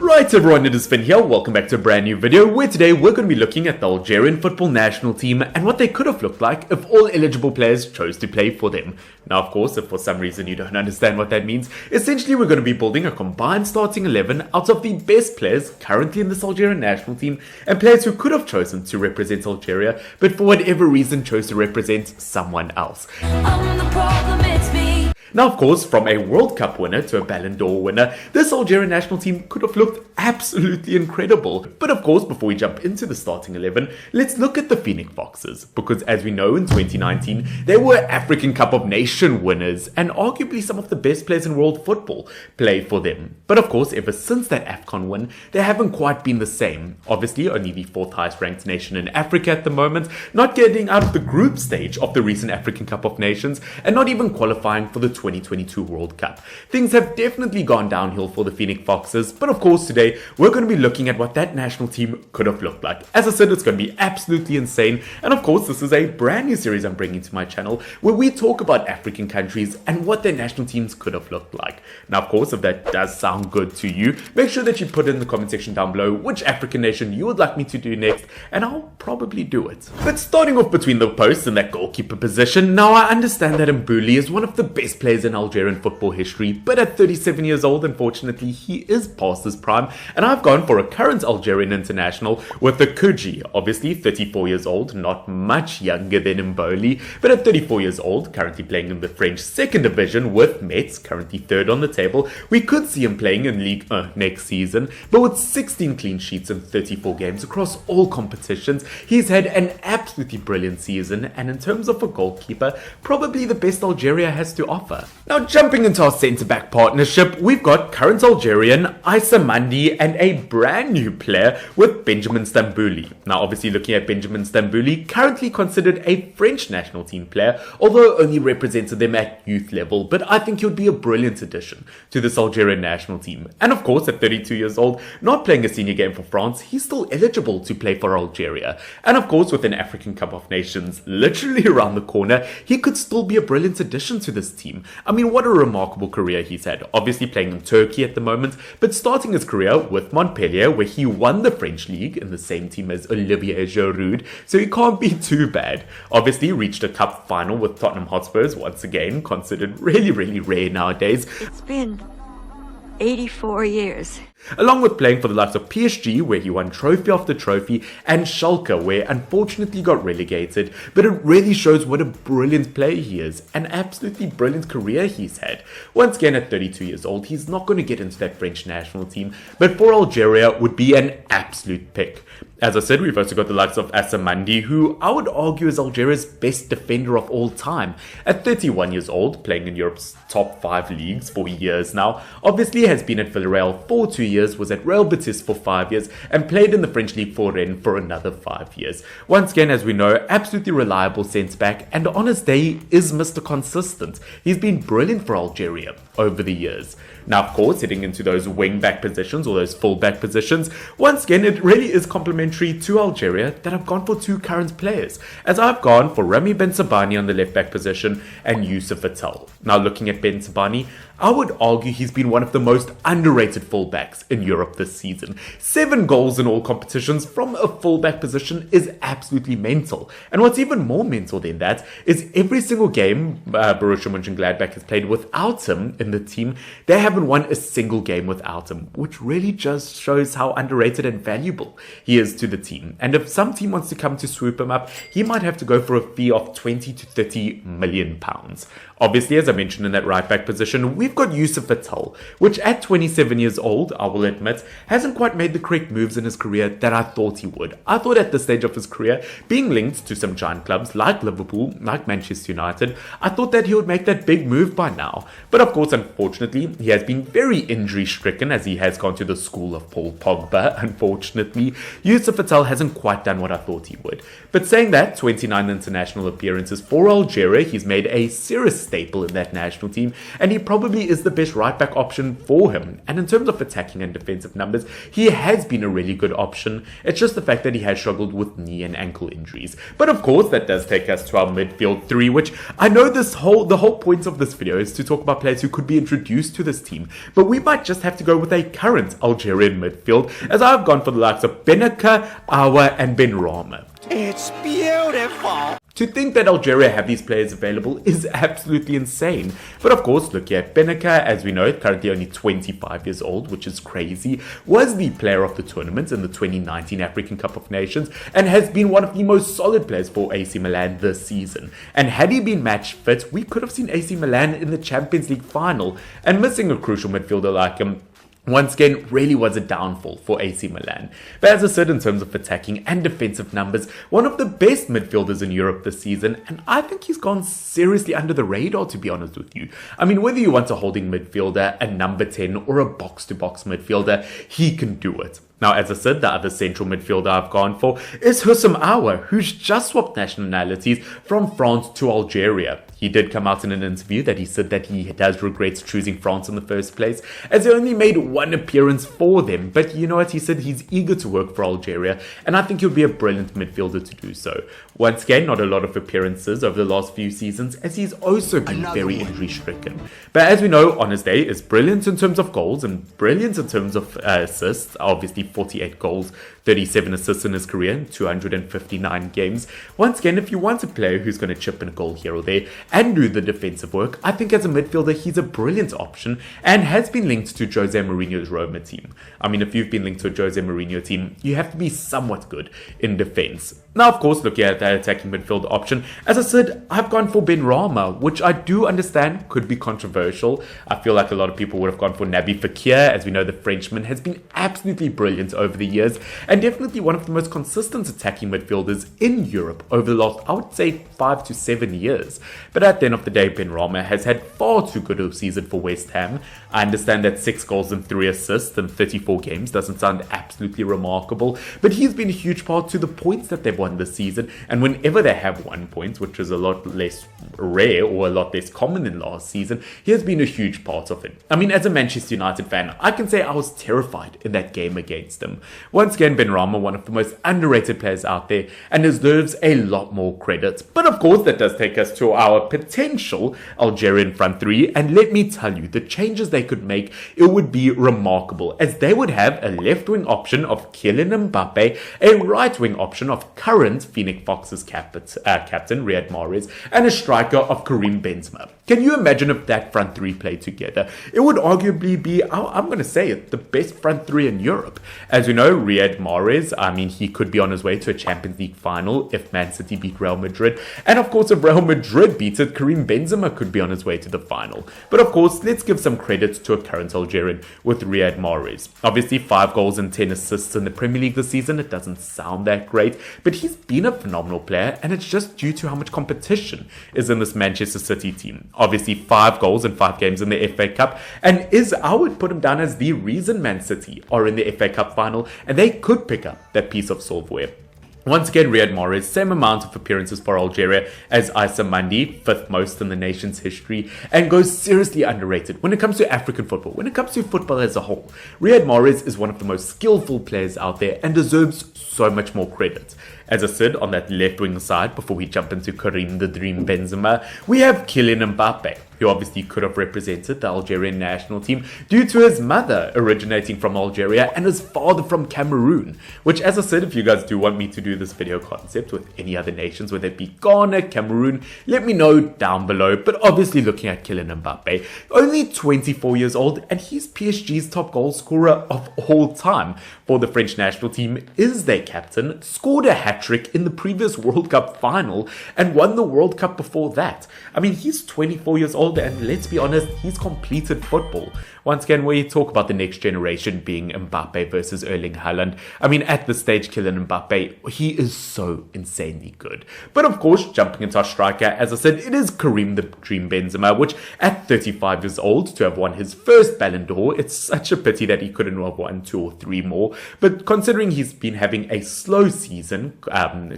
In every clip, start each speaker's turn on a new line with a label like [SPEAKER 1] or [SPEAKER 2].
[SPEAKER 1] Right everyone, it is Finn here, welcome back to a brand new video where today we're going to be looking at the Algerian football national team and what they could have looked like if all eligible players chose to play for them. Now of course, if for some reason you don't understand what that means, essentially we're going to be building a combined starting 11 out of the best players currently in this Algerian national team and players who could have chosen to represent Algeria but for whatever reason chose to represent someone else.
[SPEAKER 2] I'm the problem, it's me.
[SPEAKER 1] Now, of course, from a World Cup winner to a Ballon d'Or winner, this Algerian national team could have looked absolutely incredible. But of course, before we jump into the starting 11, let's look at the Phoenix Foxes. Because as we know, in 2019, they were African Cup of Nations winners and arguably some of the best players in world football play for them. But of course, ever since that Afcon win, they haven't quite been the same. Obviously, only the 4th highest ranked nation in Africa at the moment, not getting out of the group stage of the recent African Cup of Nations, and not even qualifying for the 2022 World Cup. Things have definitely gone downhill for the Phoenix Foxes, but of course today we're going to be looking at what that national team could have looked like. As I said, it's going to be absolutely insane, and of course this is a brand new series I'm bringing to my channel where we talk about African countries and what their national teams could have looked like. Now of course, if that does sound good to you, make sure that you put in the comment section down below which African nation you would like me to do next, and I'll probably do it. But starting off between the posts and that goalkeeper position, now I understand that Mbouli is one of the best players in Algerian football history, but at 37 years old, unfortunately, he is past his prime, and I've gone for a current Algerian international with the Kuji, obviously 34 years old, not much younger than Mbouli, but at 34 years old, currently playing in the French 2nd division with Metz, currently 3rd on the table. We could see him playing in League next season, but with 16 clean sheets in 34 games across all competitions, he's had an absolutely brilliant season, and in terms of a goalkeeper, probably the best Algeria has to offer. Now jumping into our centre-back partnership, we've got current Algerian Issa Mandi and a brand new player with Benjamin Stambouli. Now obviously looking at Benjamin Stambouli, currently considered a French national team player, although only represented them at youth level, but I think he would be a brilliant addition to this Algerian national team. And of course at 32 years old, not playing a senior game for France, he's still eligible to play for Algeria. And of course with an African Cup of Nations literally around the corner, he could still be a brilliant addition to this team. I mean, what a remarkable career he's had. Obviously playing in Turkey at the moment, but starting his career with Montpellier, where he won the French league in the same team as Olivier Giroud, so he can't be too bad. Obviously reached a cup final with Tottenham Hotspurs, once again considered really rare nowadays.
[SPEAKER 3] It's been 84 years.
[SPEAKER 1] Along with playing for the likes of PSG, where he won trophy after trophy, and Schalke, where unfortunately got relegated, but it really shows what a brilliant player he is, an absolutely brilliant career he's had. Once again at 32 years old, he's not going to get into that French national team, but for Algeria would be an absolute pick. As I said, we've also got the likes of Issa Mandi, who I would argue is Algeria's best defender of all time. At 31 years old, playing in Europe's top 5 leagues for years now, obviously has been at Villarreal for 2 years, was at Real Betis for 5 years, and played in the French League for Rennes for another 5 years. Once again, as we know, absolutely reliable centre-back, and on his day is Mr. Consistent. He's been brilliant for Algeria over the years. Now, of course, heading into those wing-back positions or those full-back positions, once again, it really is complementary to Algeria that I've gone for 2 current players, as I've gone for Rami Benzema on the left-back position and Youssef Attal. Now, looking at Benzema, I would argue he's been one of the most underrated fullbacks in Europe this season. 7 goals in all competitions from a fullback position is absolutely mental. And what's even more mental than that is every single game Borussia Mönchengladbach has played without him in the team, they haven't won a single game without him, which really just shows how underrated and valuable he is to the team. And if some team wants to come to swoop him up, he might have to go for a fee of 20 to 30 million pounds. Obviously, as I mentioned in that right back position, we've got Youssef Attal, which at 27 years old, I will admit, hasn't quite made the correct moves in his career that I thought he would. I thought at this stage of his career, being linked to some giant clubs like Liverpool, like Manchester United, I thought that he would make that big move by now. But of course, unfortunately, he has been very injury stricken as he has gone to the school of Paul Pogba, unfortunately. Youssef Attal hasn't quite done what I thought he would. But saying that, 29 international appearances for Algeria, he's made a serious staple in that national team, and he probably is the best right-back option for him. And in terms of attacking and defensive numbers, he has been a really good option. It's just the fact that he has struggled with knee and ankle injuries. But of course, that does take us to our midfield three, which I know the whole point of this video is to talk about players who could be introduced to this team, but we might just have to go with a current Algerian midfield, as I've gone for the likes of Bennacer, Aouar and Benrahma.
[SPEAKER 4] It's beautiful.
[SPEAKER 1] To think that Algeria have these players available is absolutely insane. But of course, look at Bennacer, as we know, currently only 25 years old, which is crazy, was the player of the tournament in the 2019 African Cup of Nations, and has been one of the most solid players for AC Milan this season. And had he been match fit, we could have seen AC Milan in the Champions League final, and missing a crucial midfielder like him once again really was a downfall for AC Milan. But as I said, in terms of attacking and defensive numbers, one of the best midfielders in Europe this season, and I think he's gone seriously under the radar, to be honest with you. I mean, whether you want a holding midfielder, a number 10, or a box-to-box midfielder, he can do it. Now, as I said, the other central midfielder I've gone for is Houssem Aouar, who's just swapped nationalities from France to Algeria. He did come out in an interview that he said that he does regret choosing France in the first place, as he only made one appearance for them. But you know what? He said he's eager to work for Algeria, and I think he'll be a brilliant midfielder to do so. Once again, not a lot of appearances over the last few seasons, as he's also been very injury-stricken. But as we know, on his day is brilliant in terms of goals and brilliant in terms of assists. Obviously, 48 goals, 37 assists in his career in 259 games. Once again, if you want a player who's going to chip in a goal here or there and do the defensive work, I think as a midfielder, he's a brilliant option and has been linked to Jose Mourinho's Roma team. I mean, if you've been linked to a Jose Mourinho team, you have to be somewhat good in defense. Now, of course, looking at that attacking midfield option, as I said, I've gone for Benrahma, which I do understand could be controversial. I feel like a lot of people would have gone for Naby Fekir. As we know, the Frenchman has been absolutely brilliant over the years and definitely one of the most consistent attacking midfielders in Europe over the last, I would say, 5 to 7 years. But at the end of the day, Benrahma has had far too good a season for West Ham. I understand that 6 goals and 3 assists in 34 games doesn't sound absolutely remarkable, but he's been a huge part to the points that they've won this season, and whenever they have won points, which is a lot less rare or a lot less common than last season, he has been a huge part of it. I mean, as a Manchester United fan, I can say I was terrified in that game against them. Once again, Benrahma, one of the most underrated players out there, and deserves a lot more credit. But of course, that does take us to our potential Algerian front three, and let me tell you, the changes they could make, it would be remarkable, as they would have a left-wing option of Kylian Mbappe, a right-wing option of current Phoenix Foxes captain Riyad Mahrez, and a striker of Karim Benzema. Can you imagine if that front three played together? It would arguably be, I'm going to say it, the best front three in Europe. As we know, Riyad Mahrez, I mean, he could be on his way to a Champions League final if Man City beat Real Madrid. And of course, if Real Madrid beats it, Karim Benzema could be on his way to the final. But of course, let's give some credit to a current Algerian with Riyad Mahrez. Obviously, 5 goals and 10 assists in the Premier League this season. It doesn't sound that great, but he's been a phenomenal player, and it's just due to how much competition is in this Manchester City team. Obviously, 5 goals in 5 games in the FA Cup, and I would put him down as the reason Man City are in the FA Cup final, and they could pick up that piece of silverware. Once again, Riyad Mahrez, same amount of appearances for Algeria as Issa Mandi, 5th most in the nation's history, and goes seriously underrated when it comes to African football, when it comes to football as a whole. Riyad Mahrez is one of the most skillful players out there and deserves so much more credit. As I said, on that left wing side, before we jump into Karim the Dream Benzema, we have Kylian Mbappe, who obviously could have represented the Algerian national team due to his mother originating from Algeria and his father from Cameroon. Which, as I said, if you guys do want me to do this video concept with any other nations, whether it be Ghana, Cameroon, let me know down below. But obviously looking at Kylian Mbappe, only 24 years old, and he's PSG's top goal scorer of all time for the French national team, is their captain, scored a hat-trick in the previous World Cup final, and won the World Cup before that. I mean, he's 24 years old, and let's be honest, he's completed football. once again, we talk about the next generation being Mbappe versus Erling Haaland. I mean, at this stage, Kylian Mbappe, he is so insanely good. But of course, jumping into our striker, as I said, it is Karim the Dream Benzema, which at 35 years old, to have won his first Ballon d'Or, it's such a pity that he couldn't have won 2 or 3 more. But considering he's been having a slow season,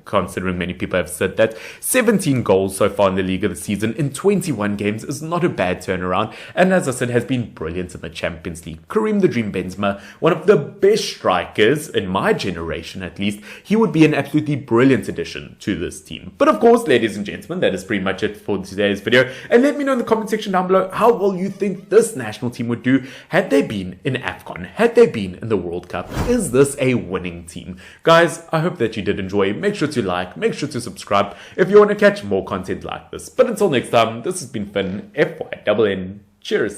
[SPEAKER 1] considering many people have said that 17 goals so far in the league of the season in 21 games is not a bad turnaround, and as I said, has been brilliant in the Champions League. Karim the Dream Benzema, one of the best strikers in my generation at least. He would be an absolutely brilliant addition to this team. But of course, ladies and gentlemen, that is pretty much it for today's video, and let me know in the comment section down below how well you think this national team would do had they been in Afcon, had they been in the World Cup. Is this a winning team? Guys, I hope that you did enjoy. Make sure to like, make sure to subscribe if you want to catch more content like this. But until next time, this has been Finn, FYNN. Cheers.